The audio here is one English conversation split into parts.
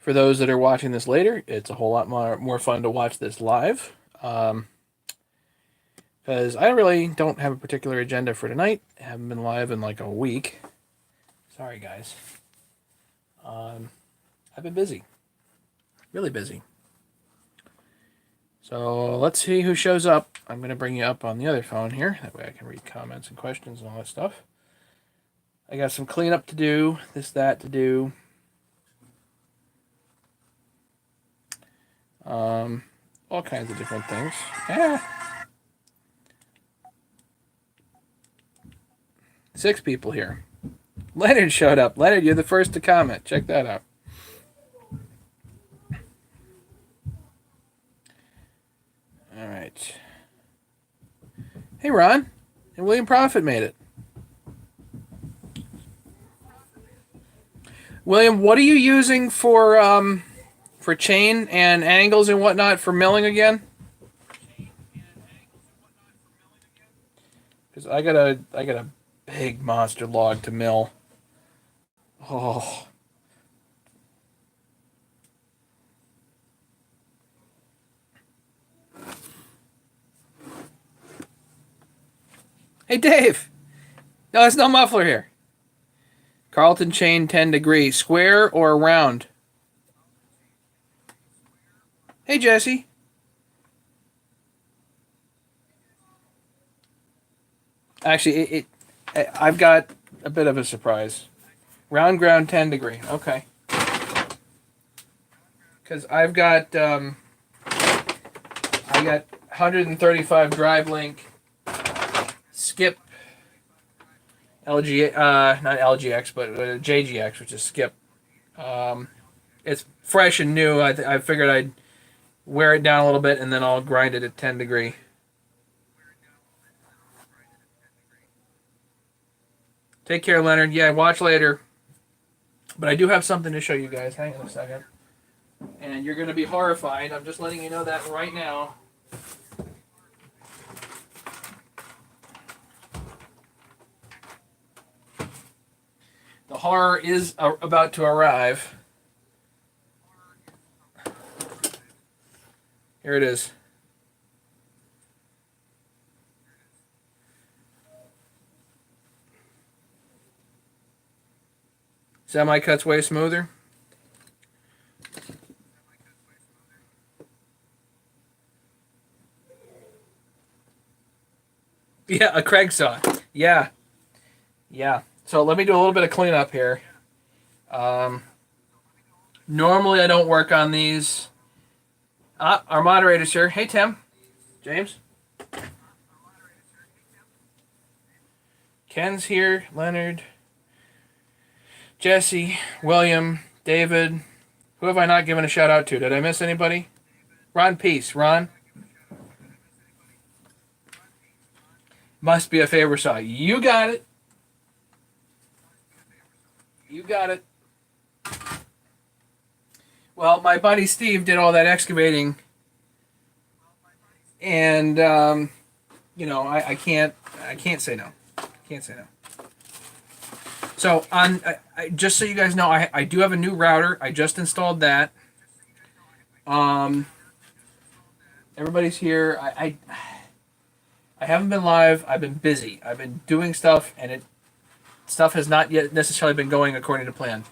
For those that are watching this later, it's a whole lot more fun to watch this live. Because I really don't have a particular agenda for tonight. I haven't been live in like a week. Sorry, guys. I've been busy. Really busy. So let's see who shows up. I'm going to bring you up on the other phone here. That way I can read comments and questions and all that stuff. I got some cleanup to do. This, that to do. All kinds of different things. Yeah. 6 people here. Leonard showed up. Leonard, you're the first to comment. Check that out. All right. Hey, Ron. And William Prophet made it. William, what are you using for chain and angles and whatnot for milling again? Because I got a big monster log to mill. Oh. Hey, Dave. No, there's no muffler here. Carlton chain 10 degree. Square or round? Hey, Jesse. Actually, I've got a bit of a surprise. Round ground 10 degree. Okay. Because I got 135 drive link. Skip LG, not LGX, but JGX, which is Skip. It's fresh and new. I figured I'd wear it down a little bit and then I'll grind it at 10 degree. Take care, Leonard. Yeah, watch later. But I do have something to show you guys. Hang on a second. And you're going to be horrified. I'm just letting you know that right now. The horror is about to arrive. Here it is. Semi-cuts way smoother. Yeah, a Craig saw. Yeah. Yeah. So let me do a little bit of cleanup here. Normally I don't work on these. Our moderator's here. Hey, Tim. James. Ken's here. Leonard. Jesse. William. David. Who have I not given a shout out to? Did I miss anybody? Ron Peace. Ron. Must be a favor saw. You got it. You got it. Well, my buddy Steve did all that excavating, and I can't say no. Can't say no. So just so you guys know, I do have a new router. I just installed that. Everybody's here. I haven't been live. I've been busy. I've been doing stuff, and stuff has not yet necessarily been going according to plan.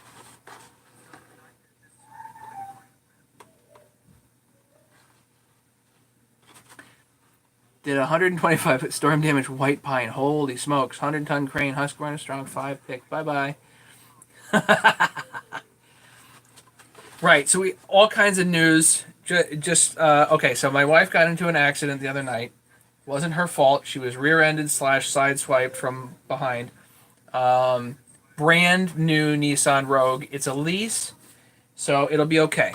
Did 125 storm damage white pine. Holy smokes. 100-ton crane, Husqvarna Strong 5 pick. Bye-bye. Right, so all kinds of news. Okay, so my wife got into an accident the other night. Wasn't her fault. She was rear-ended / sideswiped from behind. Brand new Nissan Rogue. It's a lease, so it'll be okay.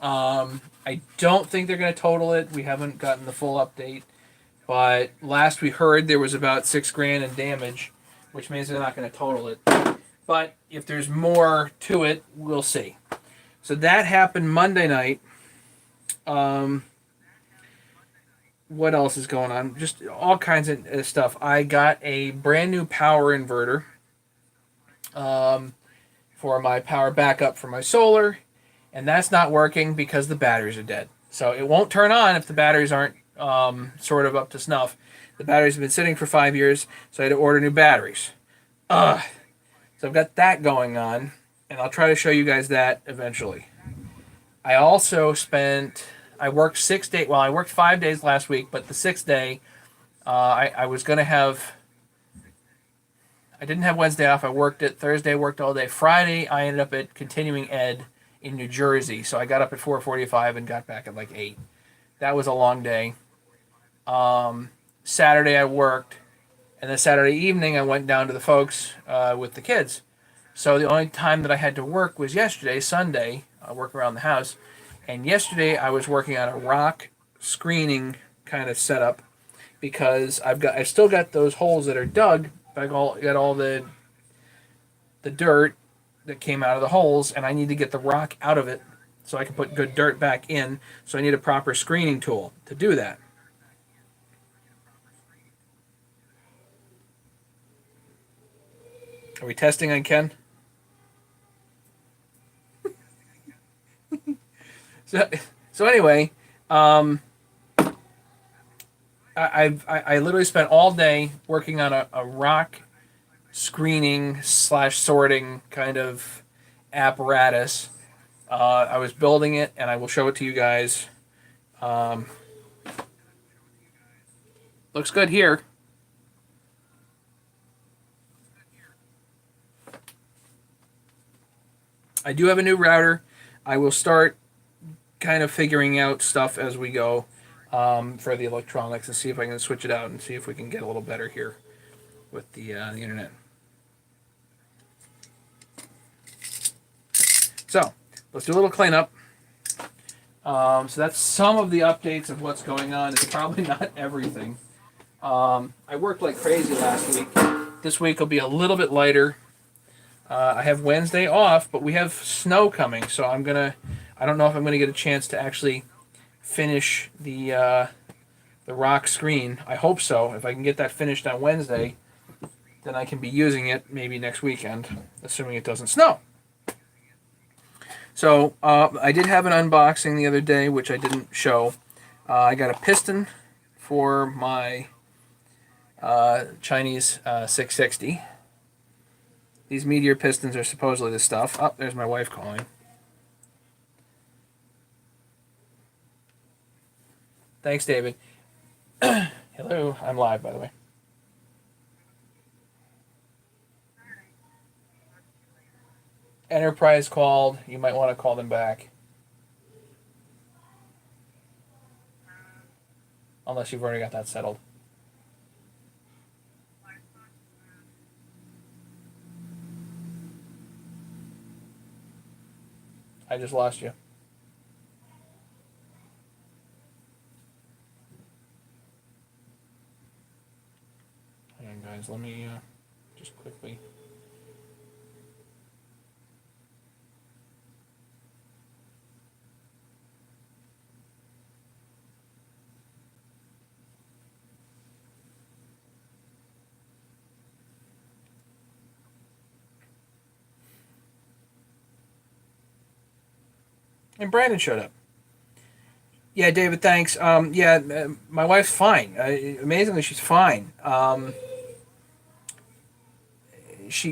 I don't think they're going to total it. We haven't gotten the full update, but last we heard there was about $6,000 in damage, which means they're not going to total it. But if there's more to it, we'll see. So that happened Monday night. What else is going on? Just all kinds of stuff. I got a brand new power inverter for my power backup for my solar, and that's not working because the batteries are dead. So it won't turn on if the batteries aren't sort of up to snuff. The batteries have been sitting for 5 years, so I had to order new batteries. Ugh. So I've got that going on, and I'll try to show you guys that eventually. I also I worked 6 days, well, I worked 5 days last week, but the sixth day, I was going to have, I didn't have Wednesday off. I worked it. Thursday, worked all day. Friday, I ended up at Continuing Ed in New Jersey. So I got up at 4:45 and got back at like 8. That was a long day. Saturday, I worked. And then Saturday evening, I went down to the folks with the kids. So the only time that I had to work was yesterday, Sunday, work around the house. And yesterday, I was working on a rock screening kind of setup because I've still got those holes that are dug. I got all the dirt that came out of the holes, and I need to get the rock out of it so I can put good dirt back in. So I need a proper screening tool to do that. Are we testing on Ken? So anyway, I literally spent all day working on a rock screening / sorting kind of apparatus. I was building it, and I will show it to you guys. Looks good here. I do have a new router. I will start kind of figuring out stuff as we go for the electronics and see if I can switch it out and see if we can get a little better here with the internet. So let's do a little cleanup. So that's some of the updates of what's going on. It's probably not everything. I worked like crazy last week. This week will be a little bit lighter. I have Wednesday off, but we have snow coming, so I don't know if I'm gonna get a chance to actually finish the rock screen. I hope so. If I can get that finished on Wednesday, then I can be using it maybe next weekend, assuming it doesn't snow. So I did have an unboxing the other day, which I didn't show. I got a piston for my Chinese 660. These Meteor pistons are supposedly the stuff. Oh, there's my wife calling. Thanks, David. Hello, I'm live, by the way. Enterprise called. You might want to call them back. Unless you've already got that settled. I just lost you. Hang on, guys. Let me just quickly. And Brandon showed up. Yeah, David, thanks. My wife's fine. Amazingly, she's fine. She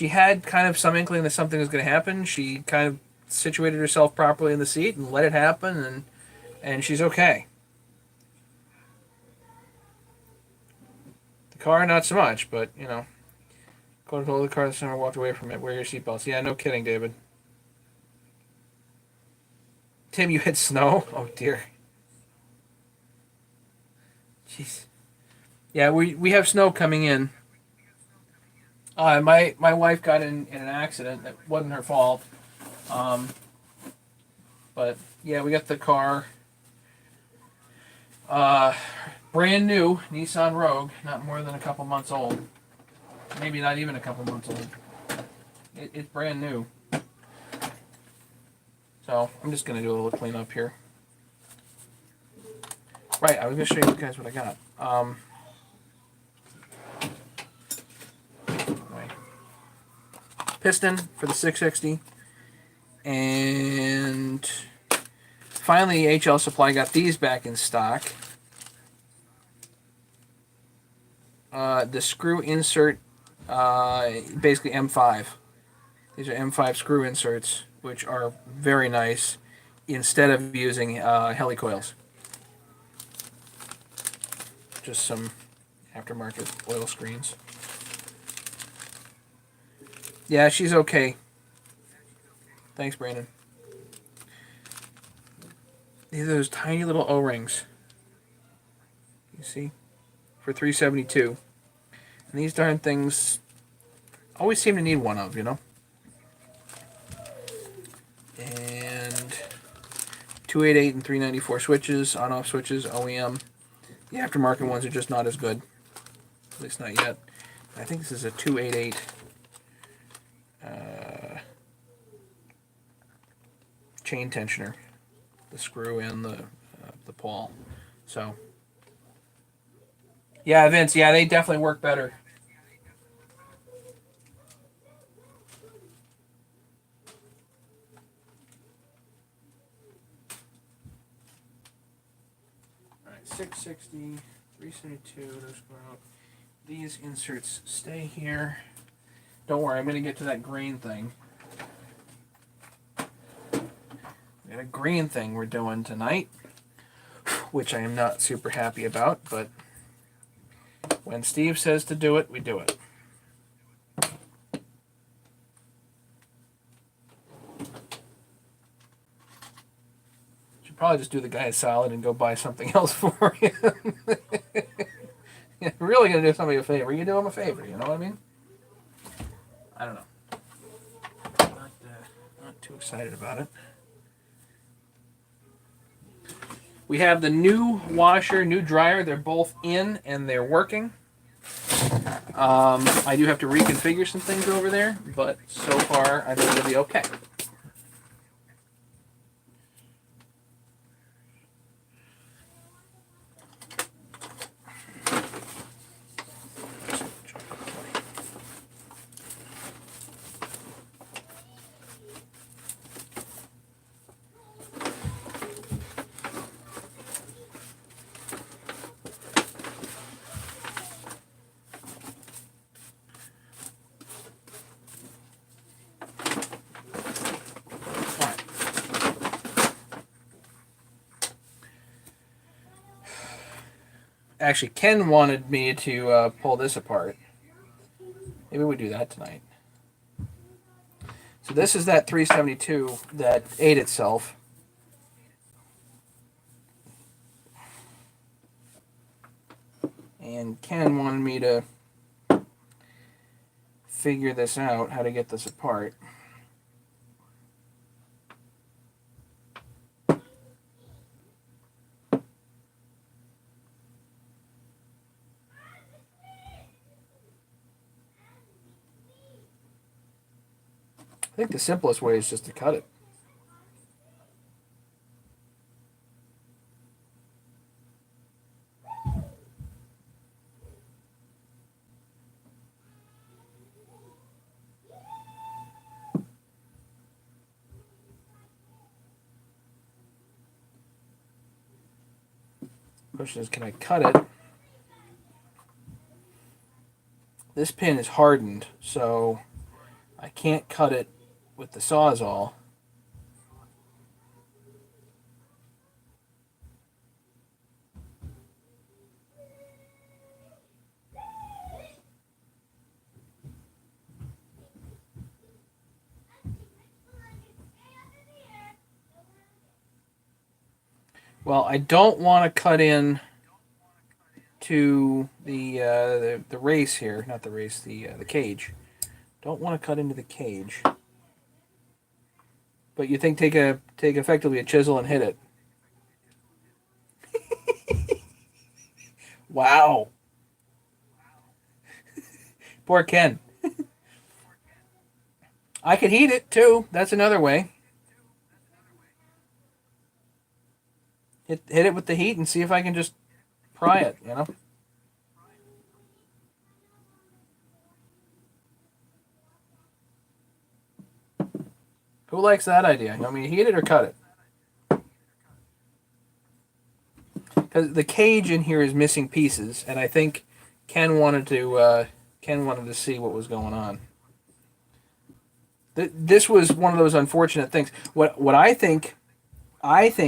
had kind of some inkling that something was going to happen. She kind of situated herself properly in the seat and let it happen, and she's okay. The car, not so much, but go to the car this summer, walked away from it. Wear your seatbelts. Yeah, no kidding, David. Tim, you hit snow? Oh, dear. Jeez. Yeah, we have snow coming in. My wife got in an accident. That wasn't her fault. But, yeah, we got the car. Brand new Nissan Rogue. Not more than a couple months old. Maybe not even a couple months old. It's brand new. So I'm just going to do a little cleanup here. Right, I was going to show you guys what I got. piston for the 660. And finally, HL Supply got these back in stock. The screw insert, basically M5. These are M5 screw inserts, which are very nice instead of using helicoils. Just some aftermarket oil screens. Yeah, she's okay. Thanks, Brandon. These are those tiny little O-rings. You see? For $372. And these darn things always seem to need one of, you know? And 288 and 394 switches, on-off switches, OEM. The aftermarket ones are just not as good. At least not yet. I think this is a 288 chain tensioner. The screw and the pawl. So, yeah, Vince, yeah, they definitely work better. All right, 660, 372, those go out. These inserts stay here. Don't worry, I'm going to get to that green thing. We got a green thing we're doing tonight, which I am not super happy about, but when Steve says to do it, we do it. Should probably just do the guy a solid and go buy something else for him. You're really going to do somebody a favor. You do him a favor, you know what I mean? I don't know. Not too excited about it. We have the new washer, new dryer. They're both in and they're working. I do have to reconfigure some things over there, but so far I think it'll be okay. Actually, Ken wanted me to pull this apart. Maybe we do that tonight. So this is that 372 that ate itself. And Ken wanted me to figure this out, how to get this apart. I think the simplest way is just to cut it. Question is, can I cut it? This pin is hardened, so I can't cut it with the Sawzall. Well, I don't want to cut in to the race here, not the race, the cage. Don't want to cut into the cage. But you think take effectively a chisel and hit it. Wow. Poor Ken. I could heat it too. That's another way. Hit it with the heat and see if I can just pry it, you know? Who likes that idea? You want me to heat it or cut it? Because the cage in here is missing pieces, and I think Ken wanted to see what was going on. This was one of those unfortunate things. What I think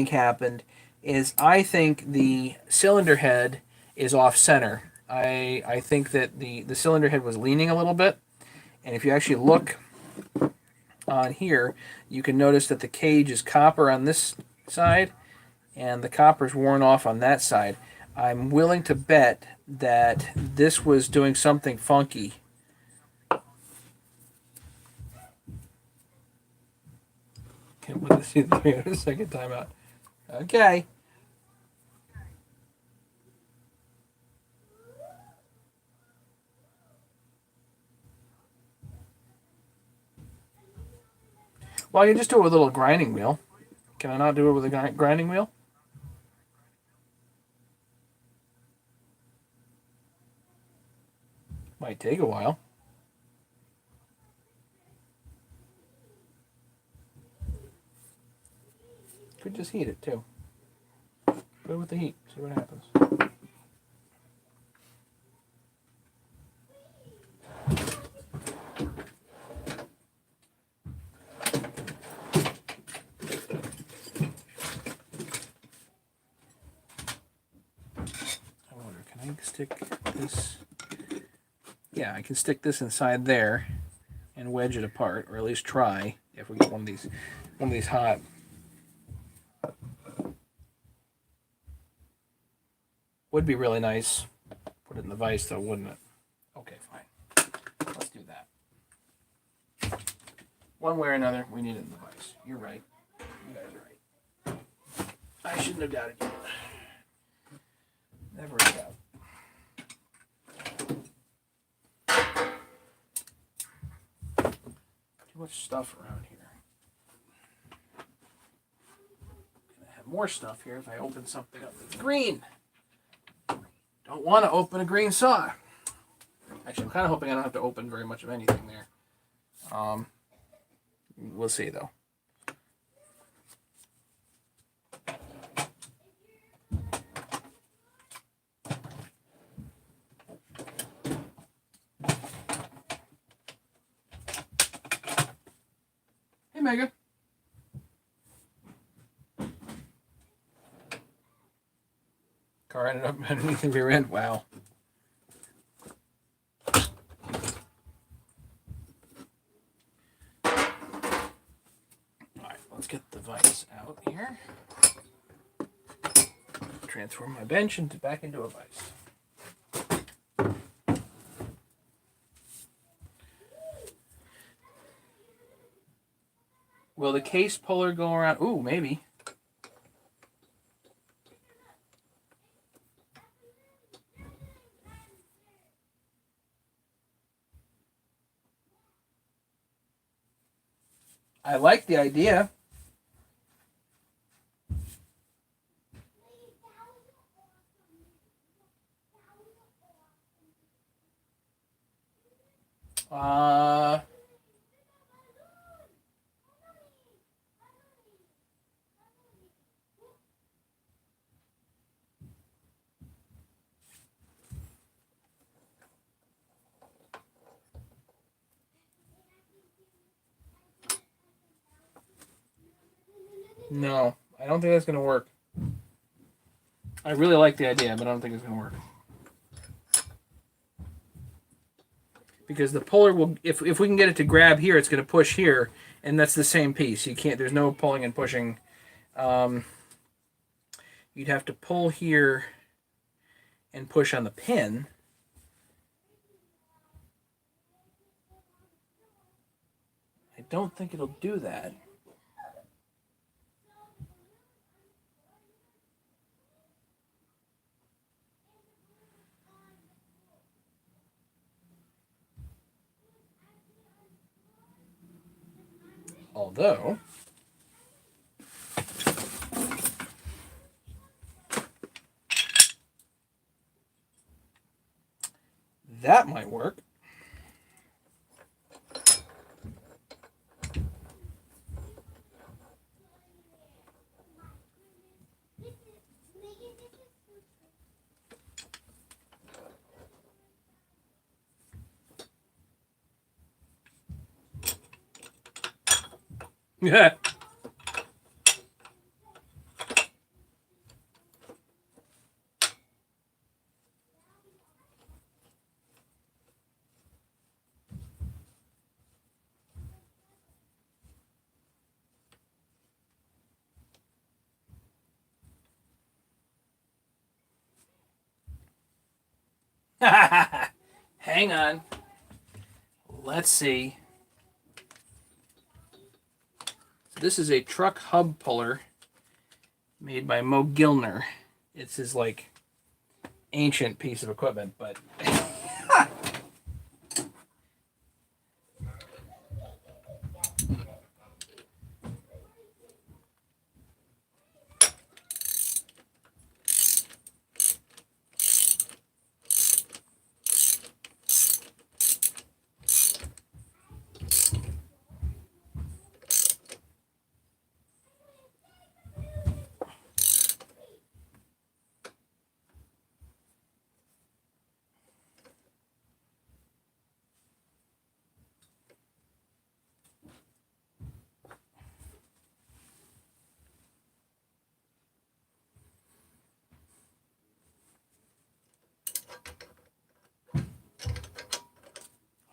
happened is I think the cylinder head is off center. I think that the cylinder head was leaning a little bit, and if you actually look on here, you can notice that the cage is copper on this side, and the copper's worn off on that side. I'm willing to bet that this was doing something funky. Can't put this in there a second time out. Okay. Well, I can just do it with a little grinding wheel. Can I not do it with a grinding wheel? Might take a while. Could just heat it too. Put it with the heat. See what happens. I wonder, can I stick this? Yeah, I can stick this inside there and wedge it apart, or at least try if we get one of these hot. Would be really nice. Put it in the vise though, wouldn't it? Okay, fine. Let's do that. One way or another, we need it in the vise. You're right. You guys are right. I shouldn't have doubted you. Never a doubt. Too much stuff around here. Gonna have more stuff here if I open something up that's green. Don't want to open a green saw. Actually, I'm kind of hoping I don't have to open very much of anything there. We'll see though. Hey, Mega. Car ended up underneath the rear end. Wow. Alright, let's get the vise out here. Transform my bench back into a vise. Will the case puller go around? Ooh, maybe. I like the idea. No, I don't think that's going to work. I really like the idea, but I don't think it's going to work. Because the puller will, if we can get it to grab here, it's going to push here, and that's the same piece. You can't, there's no pulling and pushing. You'd have to pull here and push on the pin. I don't think it'll do that. Although, that might work. Yeah. Hang on. Let's see. This is a truck hub puller made by Mo Gilner. It's his like ancient piece of equipment, but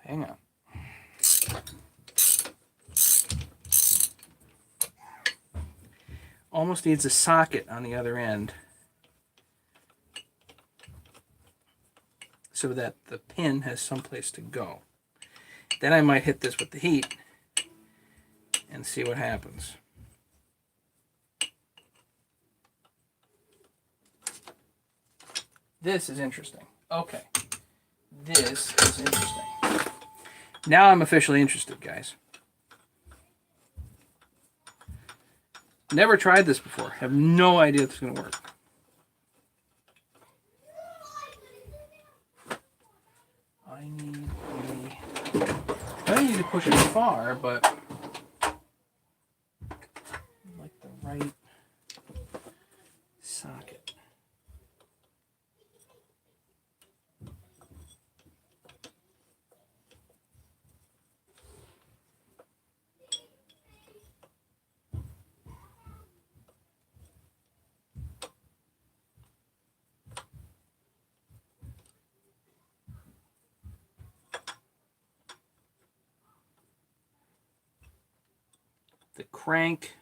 hang on. Almost needs a socket on the other end so that the pin has someplace to go. Then I might hit this with the heat and see what happens. This is interesting. Okay. This is interesting. Now I'm officially interested, guys. Never tried this before. Have no idea if it's going to work. I don't need to push it far, but like the right socket. The crank,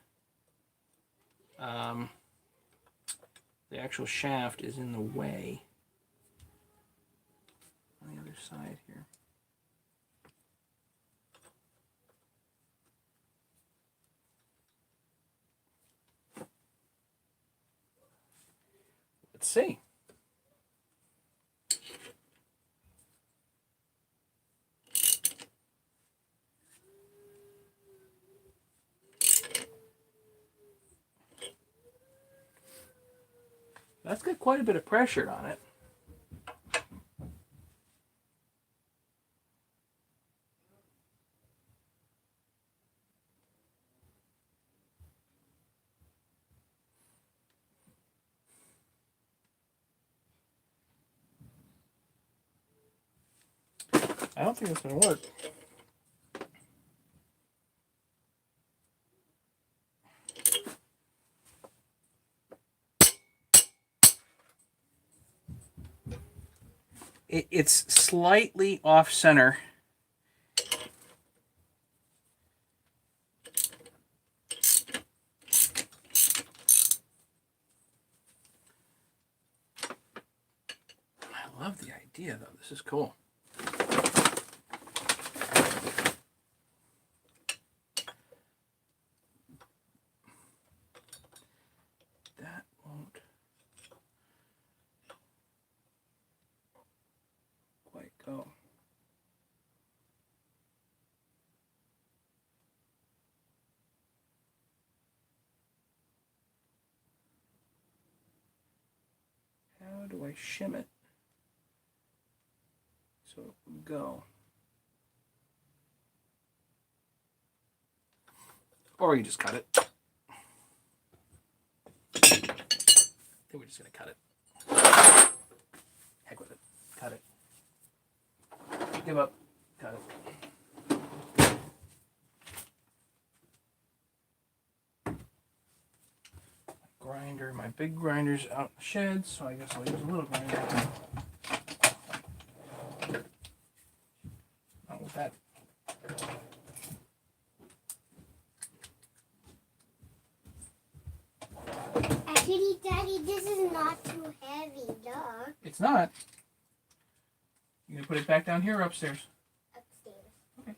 the actual shaft is in the way on the other side here. Let's see. That's got quite a bit of pressure on it. I don't think it's going to work. It's slightly off center. I love the idea, though. This is cool. That won't quite go. How do I shim it so it will go? Or you just cut it. I think we're just going to cut it. Heck with it. Cut it. Give up. Cut it. grinder. My big grinder's out in the shed, so I guess I'll use a little grinder. Not with that. Actually, Daddy, this is not too heavy, duh. It's not. You gonna put it back down here or upstairs? Upstairs. Okay.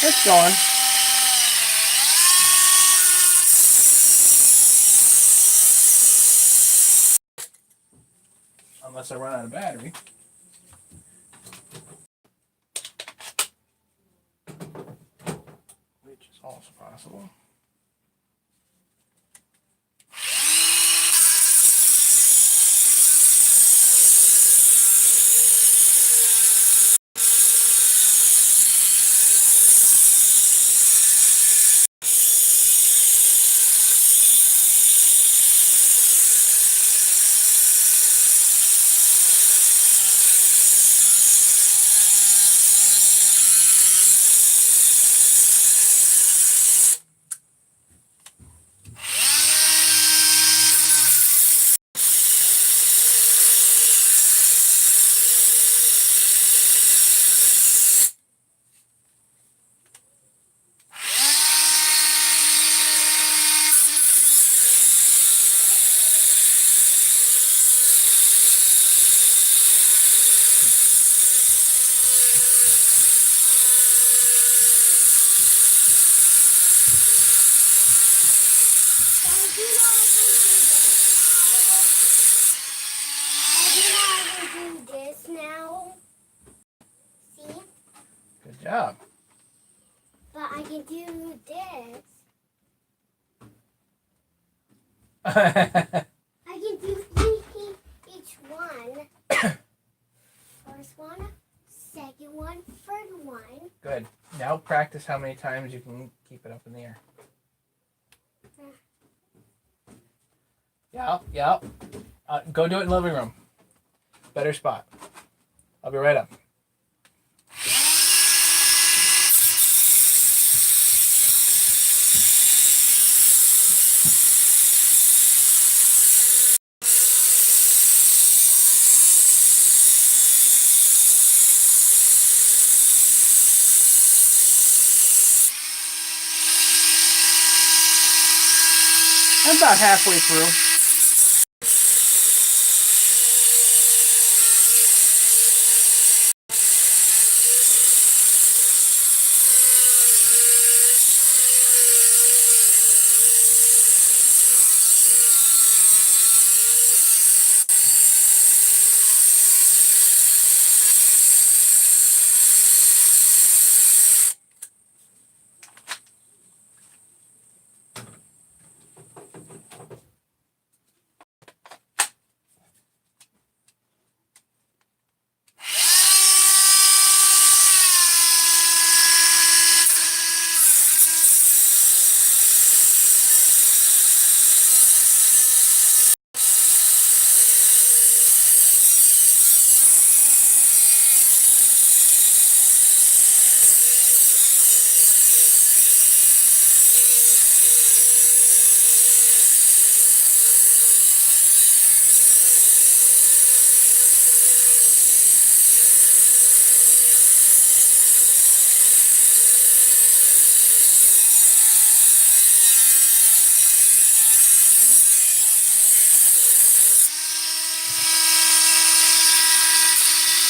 It's going. Unless I run out of battery. Which is also possible. This now. See? Good job. But I can do this. I can do each one. First one, second one, third one. Good. Now practice how many times you can keep it up in the air. Yeah. Go do it in the living room. Better spot. I'll be right up. I'm about halfway through.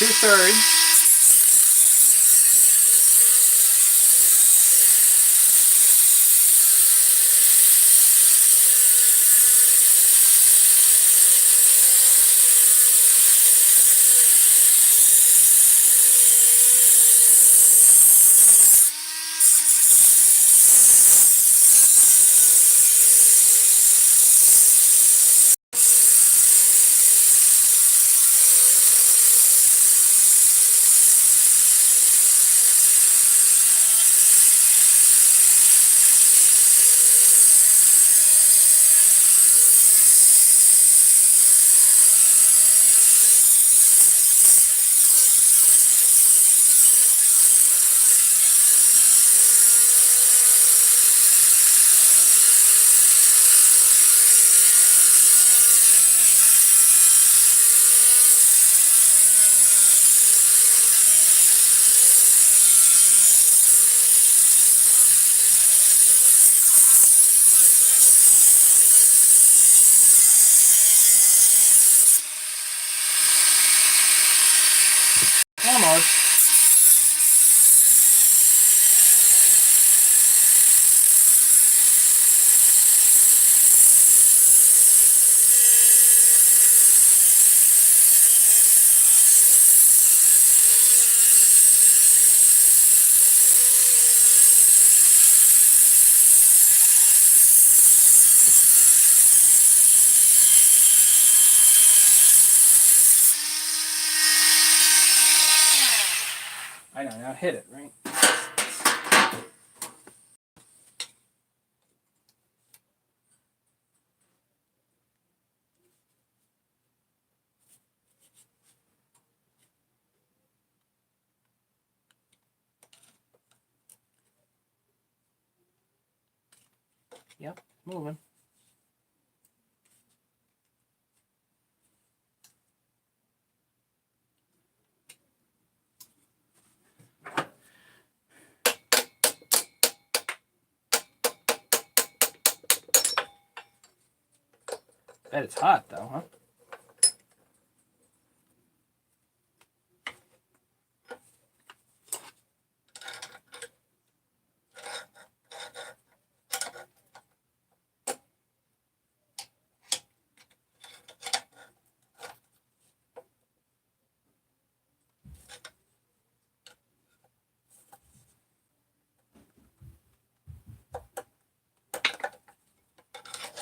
2/3. Almost. I know, now hit it, right? Yep, moving. Bet it's hot though, huh?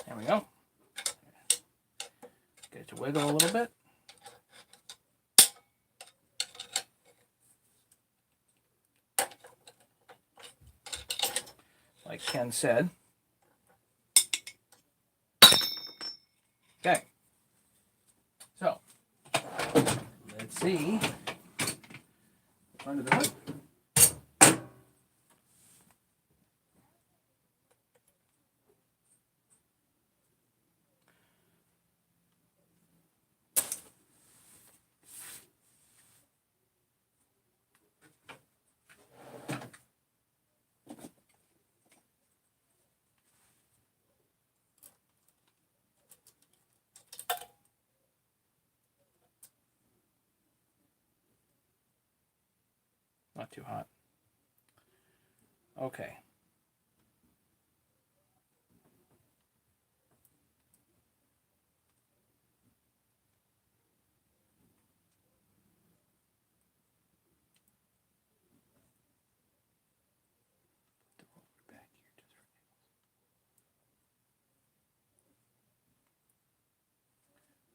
There we go. Get it to wiggle a little bit. Like Ken said. Okay. So, let's see. Under the hood. Not too hot. Okay.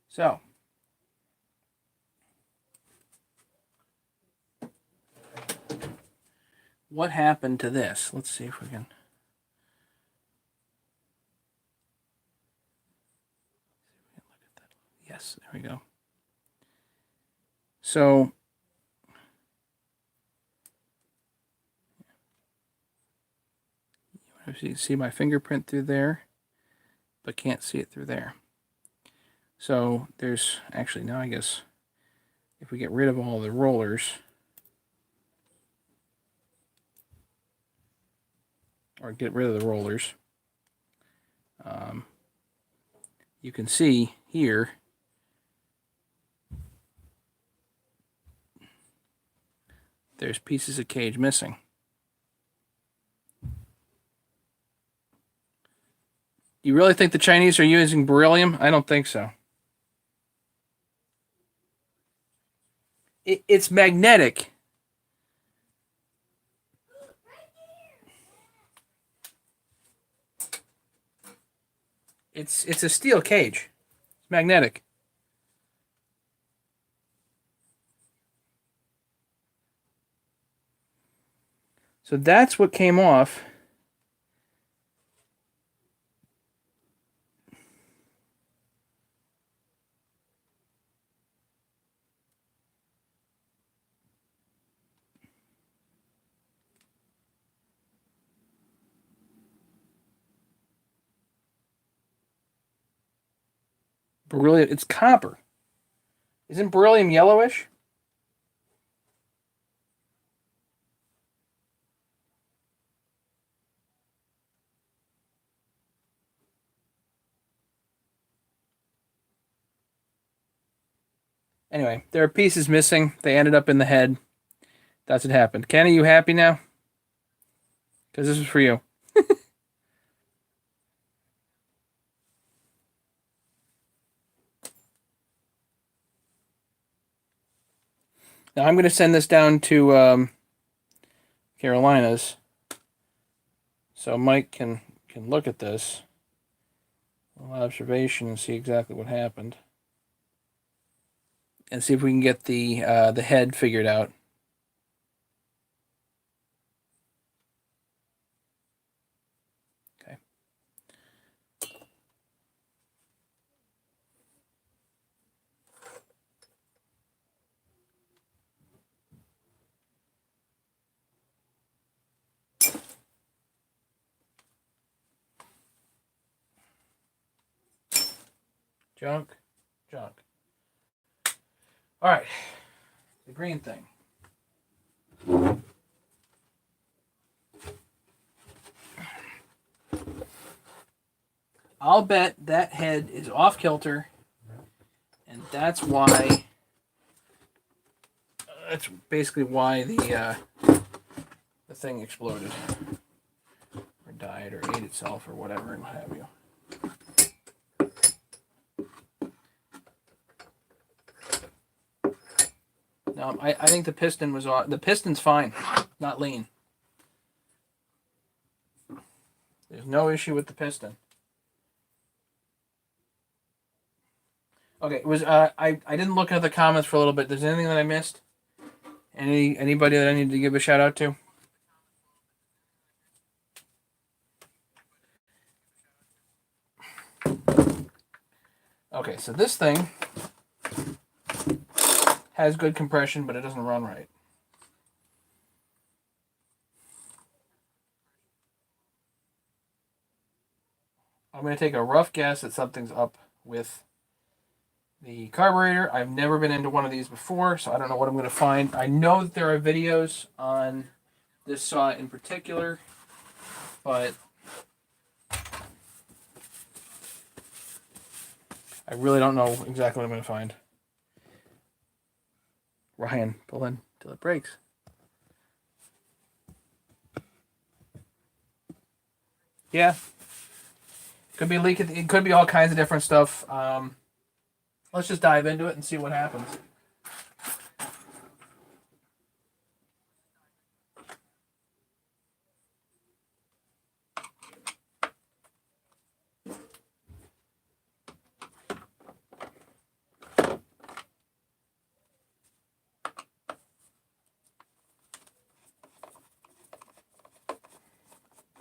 So, what happened to this? Let's see if we can. Yes, there we go. So, you can see my fingerprint through there, but can't see it through there. So there's actually, now I guess if we get rid of all the rollers, or get rid of the rollers, you can see here There's pieces of cage missing. You really think the Chinese are using beryllium? I don't think so. It's magnetic. It's a steel cage. It's magnetic. So that's what came off. Beryllium, it's copper. Isn't beryllium yellowish? Anyway, there are pieces missing. They ended up in the head. That's what happened. Kenny, you happy now? Because this is for you. Now I'm going to send this down to Carolinas, so Mike can look at this, a little observation, and see exactly what happened, and see if we can get the head figured out. Okay. Junk. All right, the green thing. I'll bet that head is off kilter, and that's why. That's basically why the thing exploded, or died, or ate itself, or whatever, and what have you. No, I think the piston was off. The piston's fine, not lean. There's no issue with the piston. Okay, it was I didn't look at the comments for a little bit. There's anything that I missed? Anybody that I need to give a shout out to? Okay, so this thing has good compression, but it doesn't run right. I'm going to take a rough guess that something's up with the carburetor. I've never been into one of these before, so I don't know what I'm going to find. I know that there are videos on this saw in particular, but I really don't know exactly what I'm going to find. Ryan, pull in till it breaks. Yeah. Could be leaking. It could be all kinds of different stuff. Let's just dive into it and see what happens.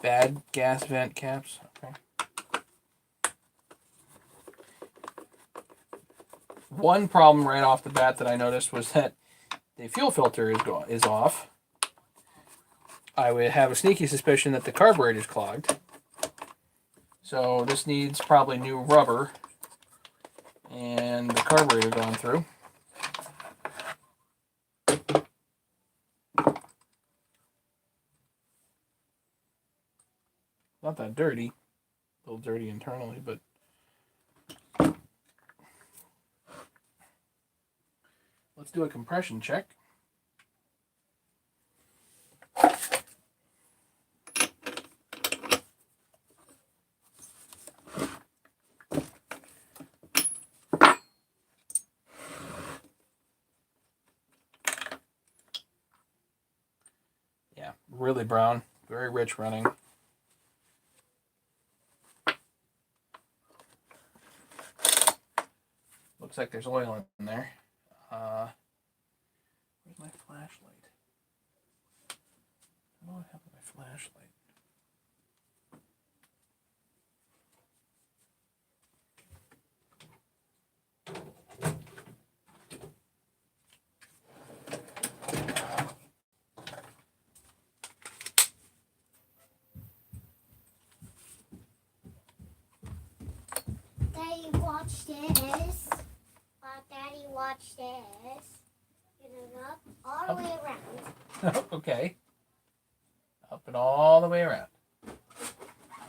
Bad gas vent caps. Okay. One problem right off the bat that I noticed was that the fuel filter is off. I would have a sneaky suspicion that the carburetor is clogged. So this needs probably new rubber and the carburetor going through. Not that dirty. A little dirty internally, but let's do a compression check. really brown, very rich running. Looks like there's oil in there. Where's my flashlight? I don't have my flashlight. Daddy, watch this. Daddy, watch this. Get it up all the way around. Okay. Up and all the way around.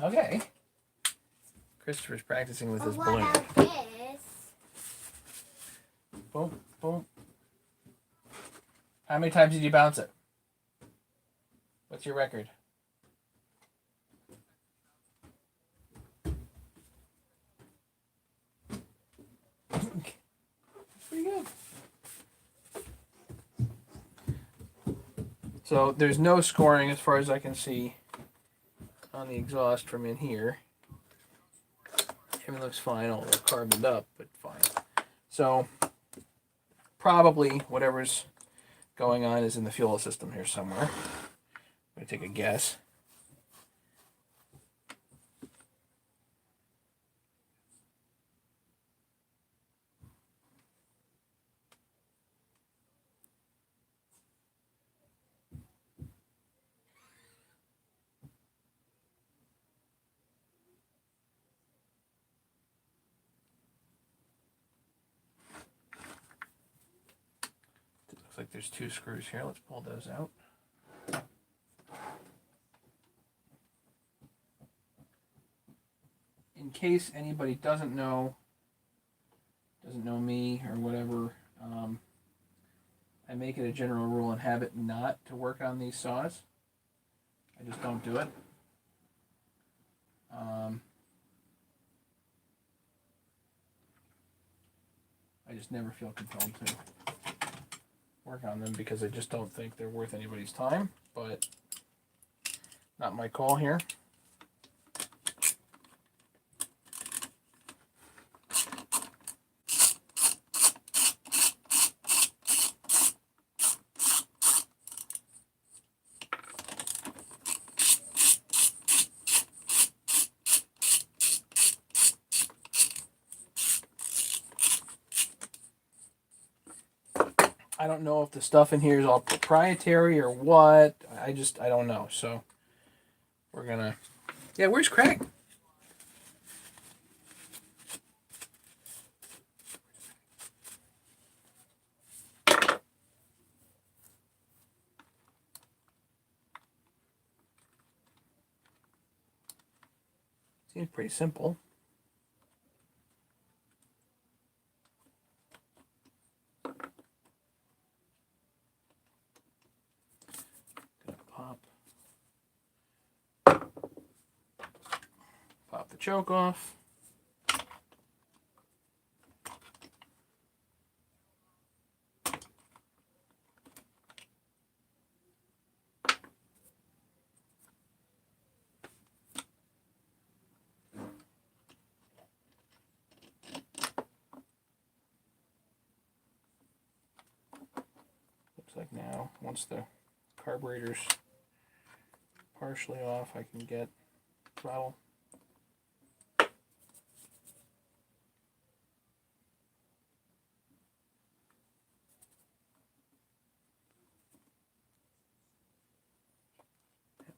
Okay. Christopher's practicing with his What balloon. about this? Boom, boom. How many times did you bounce it? What's your record? Pretty good. So there's no scoring as far as I can see on the exhaust from in here. Everything looks fine, all carboned up, but fine. So probably whatever's going on is in the fuel system here somewhere. I'm going to take a guess. Looks like there's two screws here. Let's pull those out. In case anybody doesn't know me or whatever, I make it a general rule and habit not to work on these saws. I just don't do it. I just never feel compelled to work on them because I just don't think they're worth anybody's time, but not my call here. I don't know if the stuff in here is all proprietary or what. I don't know. So we're gonna. Yeah, where's Craig? Seems pretty simple. Pop the choke off. Looks like now, once the carburetor's partially off, I can get throttle.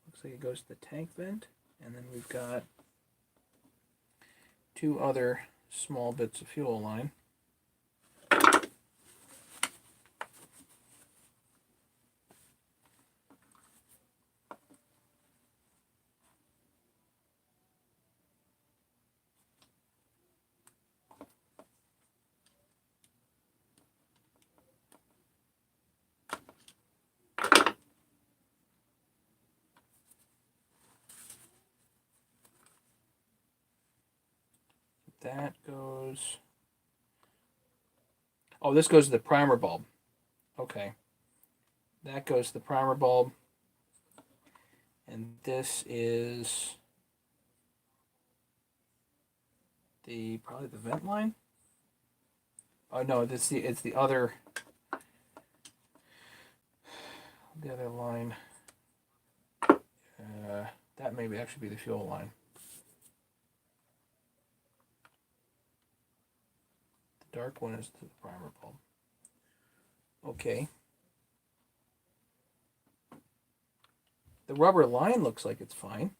Looks like it goes to the tank vent, and then we've got two other small bits of fuel line. That goes. Oh, this goes to the primer bulb. Okay. That goes to the primer bulb. And this is probably the vent line. Oh no, it's the other line. That may actually be the fuel line. The dark one is the primer bulb. Okay. The rubber line looks like it's fine.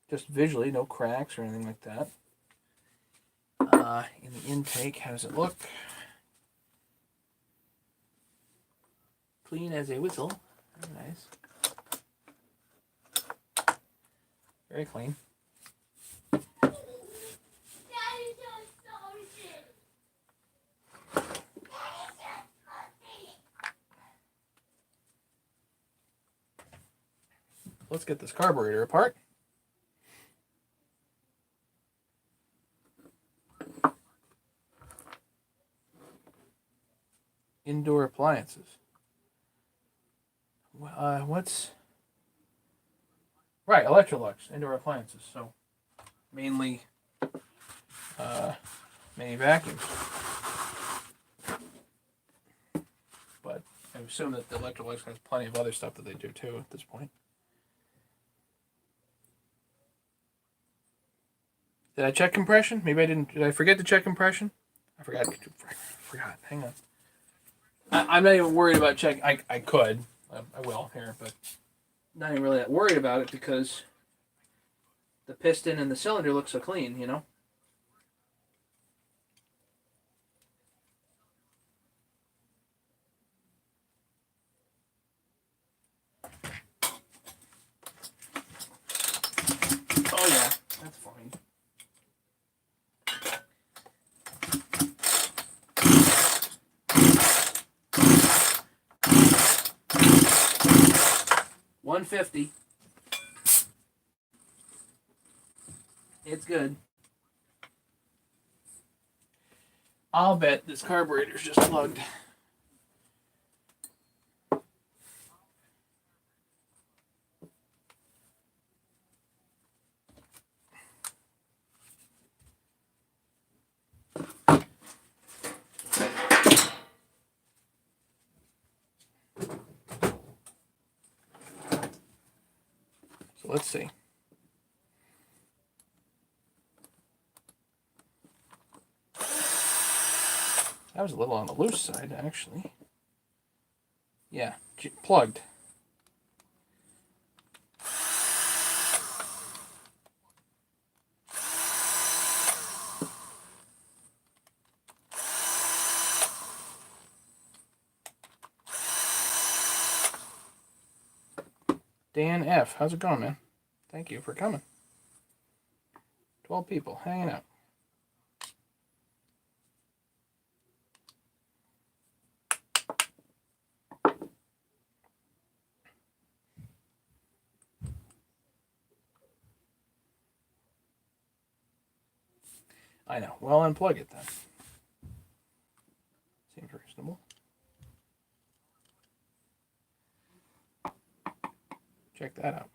Just visually, no cracks or anything like that. In the intake, how does it look? Clean as a whistle. Very nice. Very clean. Let's get this carburetor apart. Indoor appliances. What's... Right, Electrolux, indoor appliances. So, mainly mini vacuums. But I assume that the Electrolux has plenty of other stuff that they do too at this point. Did I check compression? Maybe I didn't. Did I forget to check compression? I forgot. Hang on. I'm not even worried about checking. I could. I will here, but not even really that worried about it because the piston and the cylinder look so clean, you know? Oh yeah, that's fine. $150. It's good. I'll bet this carburetor's just plugged. So let's see. That was a little on the loose side, actually. Yeah, plugged. Dan F., how's it going, man? Thank you for coming. 12 people hanging out. I know. Well, unplug it then. Seems reasonable. Check that out.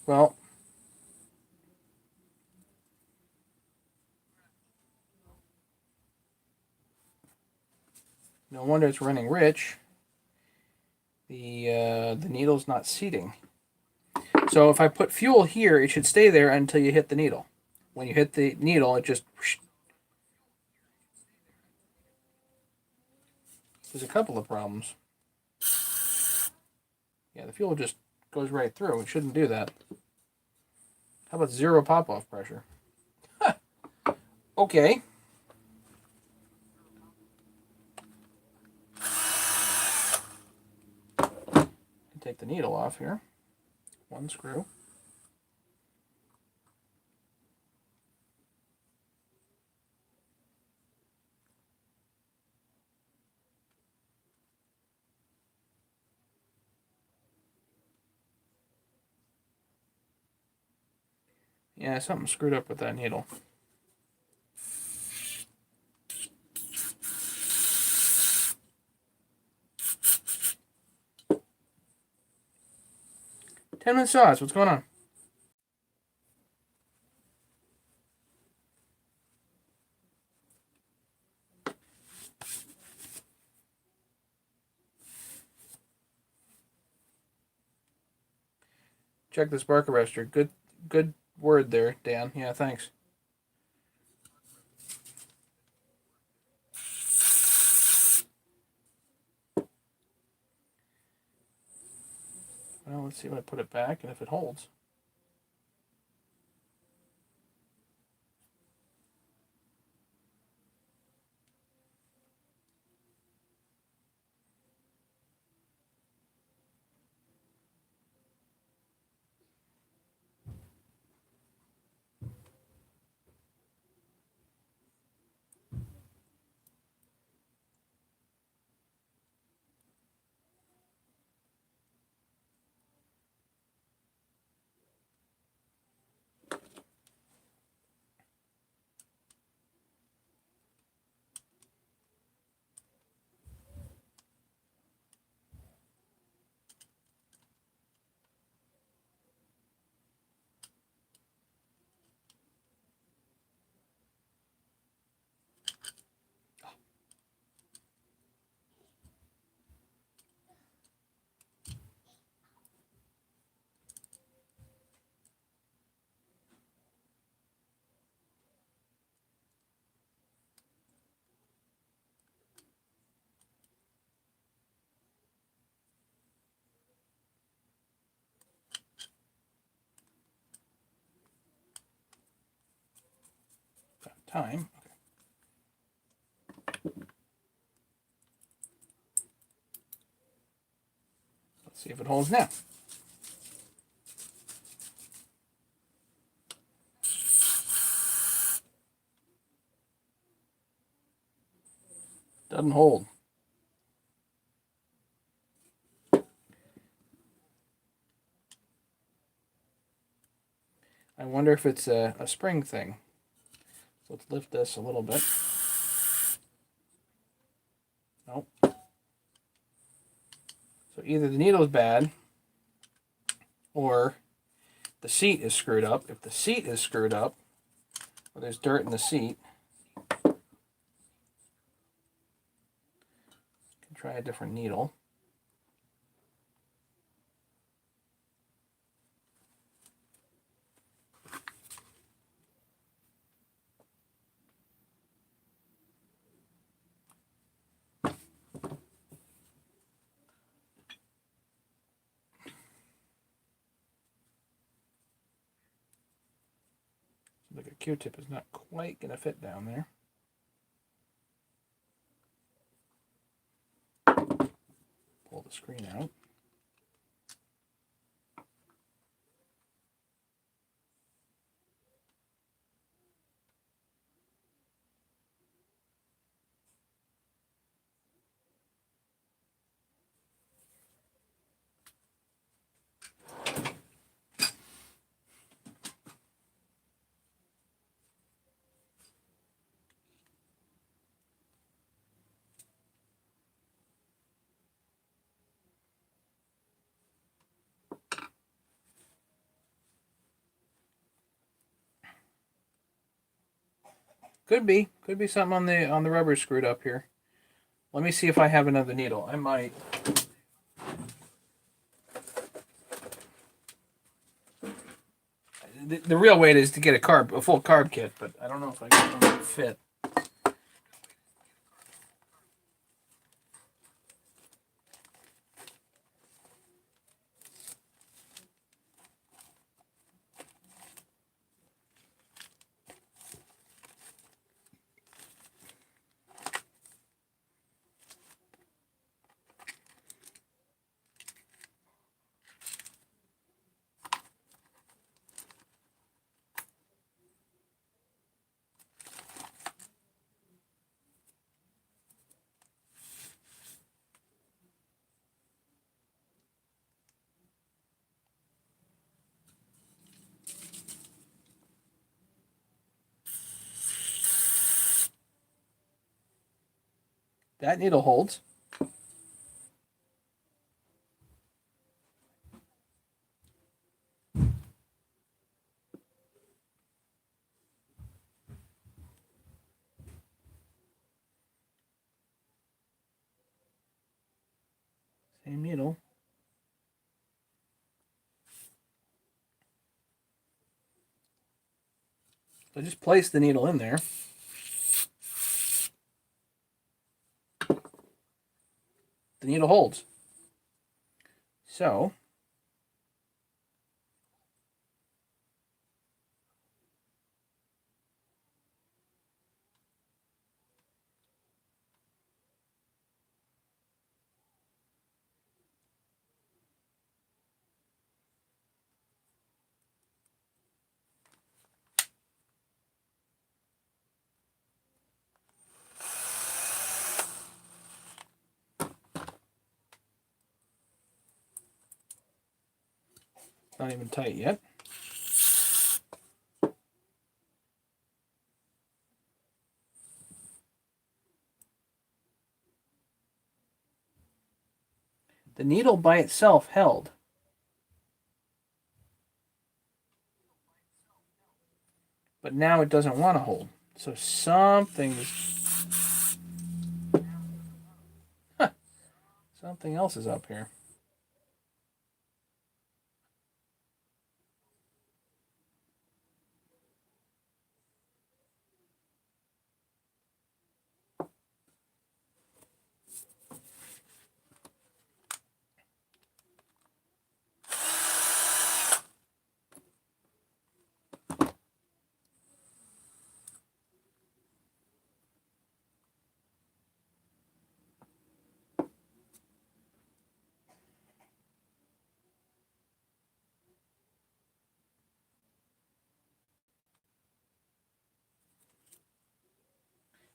Well, no wonder it's running rich. The needle's not seating. So if I put fuel here, it should stay there until you hit the needle. When you hit the needle, it just... There's a couple of problems. Yeah, the fuel just goes right through. It shouldn't do that. How about zero pop-off pressure? Okay. get the needle off here. One screw. Yeah, something screwed up with that needle. Ten-minute saws, what's going on? Check the spark arrestor. Good word there, Dan. Yeah, thanks. Well, let's see if I put it back and if it holds. Time. Okay. Let's see if it holds now. Doesn't hold. I wonder if it's a spring thing. So let's lift this a little bit. Nope. So either the needle is bad or the seat is screwed up. If the seat is screwed up, or there's dirt in the seat, you can try a different needle. Like a Q-tip is not quite going to fit down there. Pull the screen out. Could be something on the rubber screwed up here. Let me see if I have another needle. I might. The real way is to get a full carb kit, but I don't know if I can one that fit. That needle holds. Same needle. So just place the needle in there. The needle holds. So not even tight yet. The needle by itself held. But now it doesn't want to hold. So something else is up here.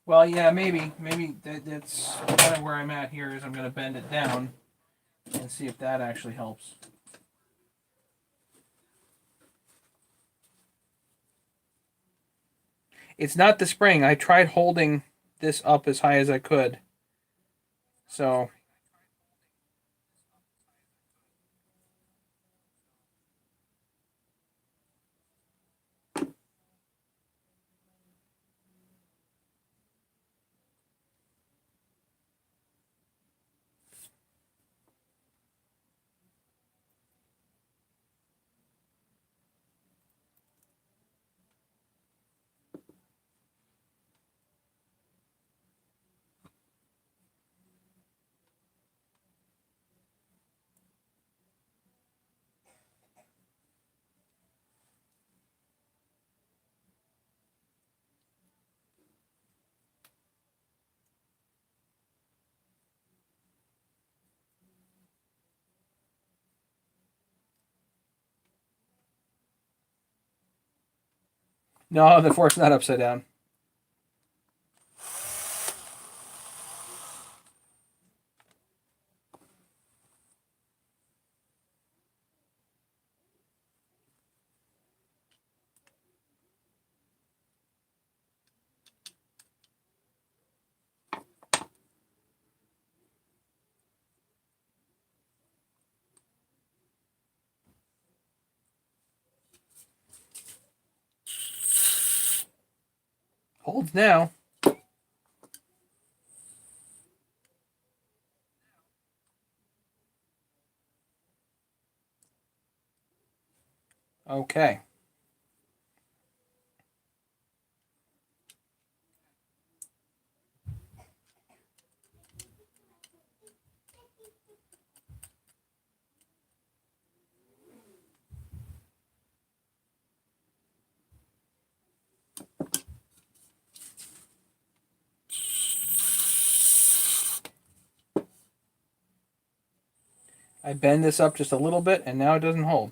Well, yeah, maybe that's kind of where I'm at here. Is I'm going to bend it down and see if that actually helps. It's not the spring. I tried holding this up as high as I could. So no, the fork's not upside down. Holds now. Okay. I bend this up just a little bit, and now it doesn't hold.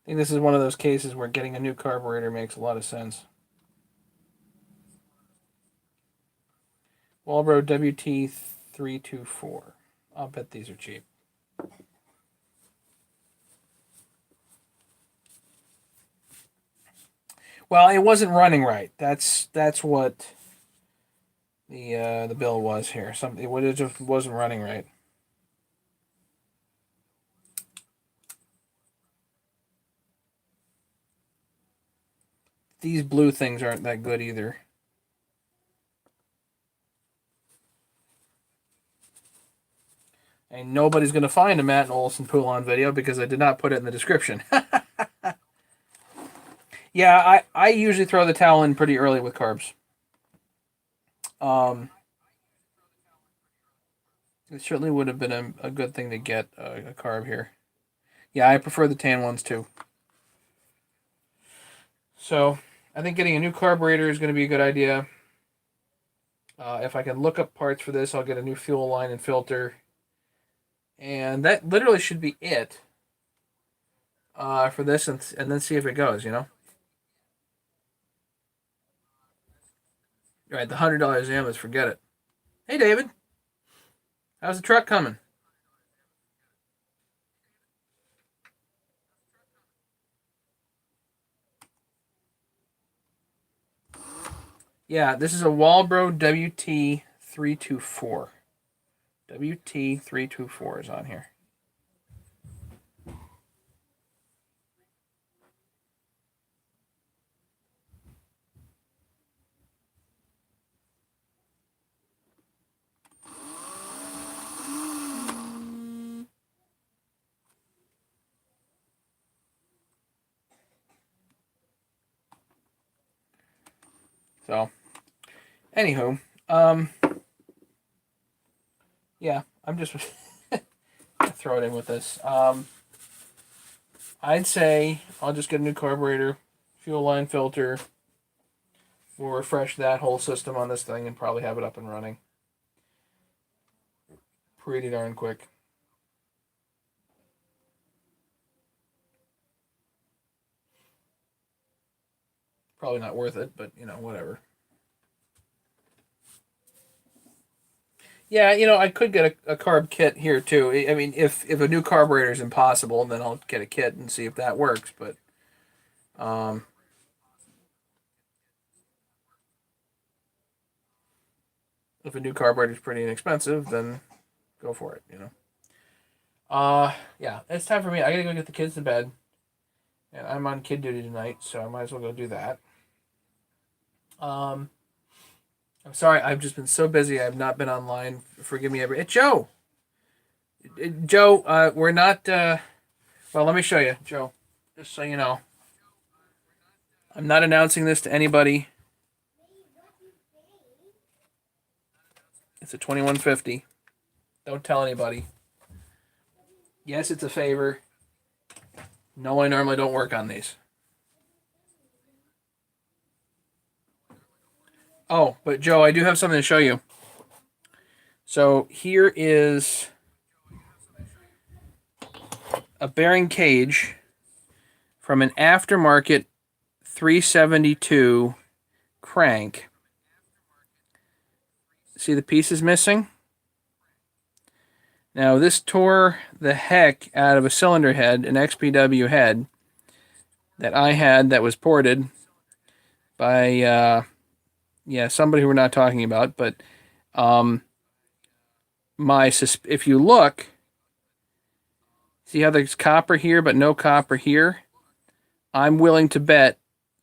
think this is one of those cases where getting a new carburetor makes a lot of sense. Walbro WT324. I'll bet these are cheap. Well, it wasn't running right. That's what the bill was here. It just wasn't running right. These blue things aren't that good either. And nobody's going to find a Matt and Olson Poulon video because I did not put it in the description. Yeah, I usually throw the towel in pretty early with carbs. It certainly would have been a good thing to get a carb here. Yeah, I prefer the tan ones too. So I think getting a new carburetor is going to be a good idea. If I can look up parts for this, I'll get a new fuel line and filter. And that literally should be it for this, and then see if it goes, you know? All right, the $100 exam, forget it. Hey, David. How's the truck coming? Yeah, this is a Walbro WT324. WT324 is on here. So, anywho, yeah, I'm just gonna throw it in with this. I'd say I'll just get a new carburetor, fuel line filter. We'll refresh that whole system on this thing and probably have it up and running pretty darn quick. Probably not worth it, but, you know, whatever. Yeah, you know, I could get a carb kit here too. I mean, if a new carburetor is impossible, then I'll get a kit and see if that works. But if a new carburetor is pretty inexpensive, then go for it. You know. Yeah, it's time for me. I gotta go get the kids to bed, and I'm on kid duty tonight, so I might as well go do that. Um, I'm sorry, I've just been so busy. I've not been online. Forgive me, It's Joe. Joe, we're not. Well, let me show you, Joe. Just so you know, I'm not announcing this to anybody. It's a 2150. Don't tell anybody. Yes, it's a favor. No, I normally don't work on these. Oh, but Joe, I do have something to show you. So here is a bearing cage from an aftermarket 372 crank. See the pieces missing? Now this tore the heck out of a cylinder head, an XPW head that I had that was ported by somebody who we're not talking about, but if you look, see how there's copper here but no copper here? I'm willing to bet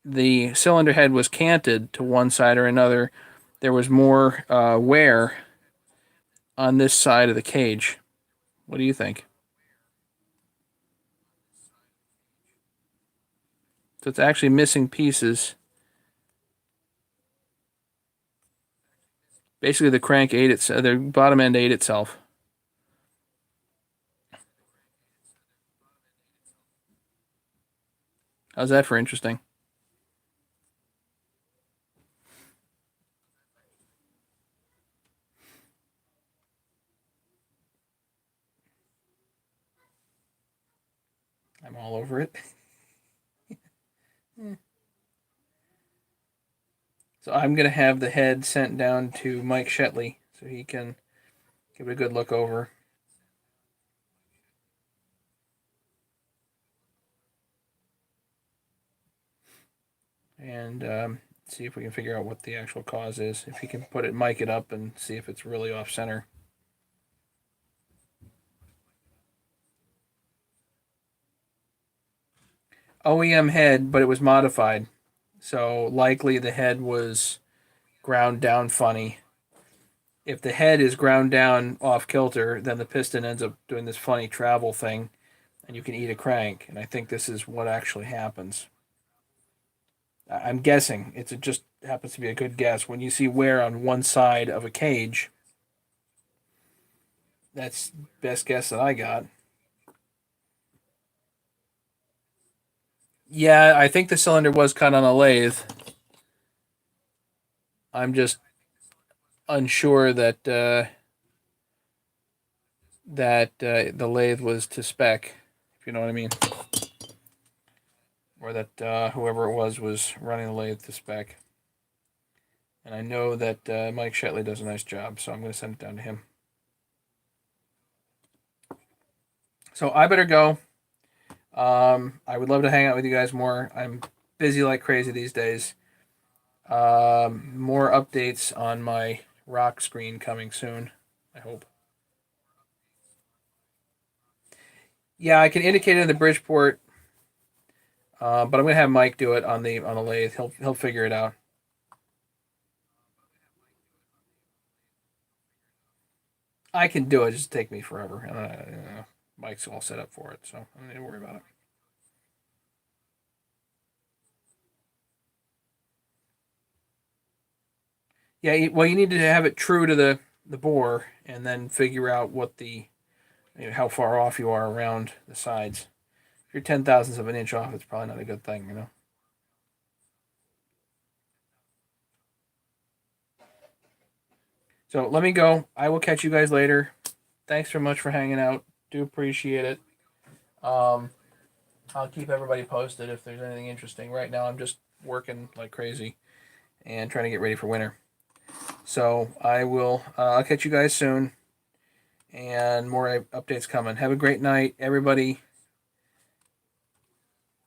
the cylinder head was canted to one side or another. There was more wear on this side of the cage. What do you think? So it's actually missing pieces. Basically, the crank ate itself. The bottom end ate itself. How's that for interesting? I'm all over it. So I'm going to have the head sent down to Mike Shetley so he can give it a good look over. And see if we can figure out what the actual cause is. If he can mic it up and see if it's really off center. OEM head, but it was modified. So likely the head was ground down funny. If the head is ground down off kilter, then the piston ends up doing this funny travel thing, and you can eat a crank. And I think this is what actually happens. I'm guessing. It just happens to be a good guess. When you see wear on one side of a cage, that's the best guess that I got. Yeah, I think the cylinder was cut on a lathe. I'm just unsure that the lathe was to spec, if you know what I mean, or that whoever it was running the lathe to spec. And I know that Mike Shetley does a nice job, so I'm going to send it down to him. So I better go. I would love to hang out with you guys more. I'm busy like crazy these days. More updates on my rock screen coming soon, I hope. Yeah, I can indicate it in the Bridgeport, but I'm gonna have Mike do it on the lathe. He'll figure it out. I can do it. Just take me forever. Mike's all set up for it, so I don't need to worry about it. Yeah, well, you need to have it true to the bore, and then figure out what how far off you are around the sides. If you're 10 thousandths of an inch off, it's probably not a good thing. So let me go. I will catch you guys later. Thanks so much for hanging out. Do appreciate it. Um, I'll keep everybody posted if there's anything interesting. Right now, I'm just working like crazy and trying to get ready for winter. So I will. I'll catch you guys soon, and more updates coming. Have a great night, everybody.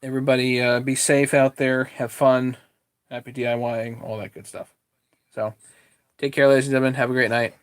Everybody, be safe out there. Have fun. Happy DIYing. All that good stuff. So, take care, ladies and gentlemen. Have a great night.